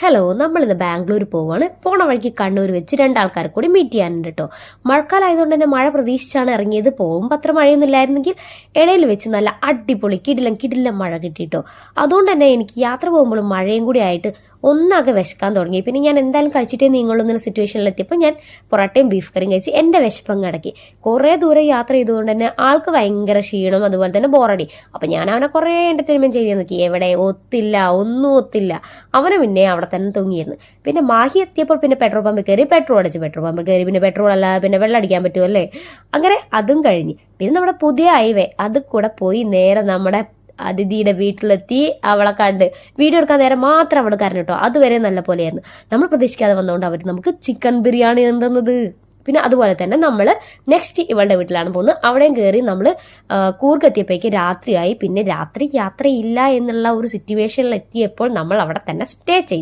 Hello, നമ്മളിന്ന് ബാംഗ്ലൂർ പോവാണ്. പോണ വഴിക്ക് കണ്ണൂർ വെച്ച് രണ്ടാൾക്കാരെ കൂടി മീറ്റ് ചെയ്യാനുണ്ട് കേട്ടോ. മഴക്കാലമായതുകൊണ്ട് തന്നെ മഴ പ്രതീക്ഷിച്ചാണ് ഇറങ്ങിയത്. പോകുമ്പോൾ അത്ര മഴയൊന്നും ഇല്ലായിരുന്നെങ്കിൽ ഇടയിൽ വെച്ച് നല്ല അടിപൊളി കിടിലം മഴ കിട്ടിട്ടോ. അതുകൊണ്ട് തന്നെ എനിക്ക് യാത്ര പോകുമ്പോഴും മഴയും കൂടി ആയിട്ട് ഒന്നാകെ വിശക്കാൻ തുടങ്ങി. പിന്നെ ഞാൻ എന്തായാലും കഴിച്ചിട്ടേ നീങ്ങളുന്ന സിറ്റുവേഷനിലെത്തിയപ്പോൾ ഞാൻ പൊറോട്ടയും ബീഫ് കറിയും കഴിച്ച് എൻ്റെ വിശപ്പങ്ങ് അടക്കി. കുറേ ദൂരം യാത്ര ചെയ്തുകൊണ്ട് തന്നെ ആൾക്ക് ഭയങ്കര ക്ഷീണം, അതുപോലെ തന്നെ ബോറടി. അപ്പം ഞാൻ അവനെ കുറേ എൻ്റർടൈൻമെൻറ്റ് ചെയ്യാൻ നോക്കി. എവിടെ ഒത്തില്ല, ഒന്നും ഒത്തില്ല. അവനെ പിന്നെ അവിടെ തന്നെ തൂങ്ങിയിരുന്നു. പിന്നെ മാഹി എത്തിയപ്പോൾ പിന്നെ പെട്രോൾ പമ്പിൽ കയറി പെട്രോൾ അടിച്ച്, പിന്നെ പെട്രോൾ അല്ലാതെ പിന്നെ വെള്ളം അടിക്കാൻ പറ്റുമല്ലേ. അങ്ങനെ അതും കഴിഞ്ഞ് പിന്നെ നമ്മുടെ പുതിയ ഹൈവേ അത് കൂടെ പോയി നേരെ നമ്മുടെ അതിഥിയുടെ വീട്ടിലെത്തി. അവളെ കണ്ട് വീഡിയോ എടുക്കാൻ നേരം മാത്രം അവൾ കാരണം കേട്ടോ. അതുവരെ നല്ല പോലെയായിരുന്നു. നമ്മൾ പ്രതീക്ഷിക്കാതെ വന്നുകൊണ്ട് അവർ നമുക്ക് ചിക്കൻ ബിരിയാണി തന്നത്. പിന്നെ അതുപോലെ തന്നെ നമ്മൾ നെക്സ്റ്റ് ഇവളുടെ വീട്ടിലാണ് പോകുന്നത്. അവിടെയും കയറി നമ്മൾ കൂർഗെത്തിയപ്പോഴേക്ക് രാത്രിയായി. പിന്നെ രാത്രി യാത്രയില്ല എന്നുള്ള ഒരു സിറ്റുവേഷനിൽ എത്തിയപ്പോൾ നമ്മൾ അവിടെ തന്നെ സ്റ്റേ ചെയ്തു.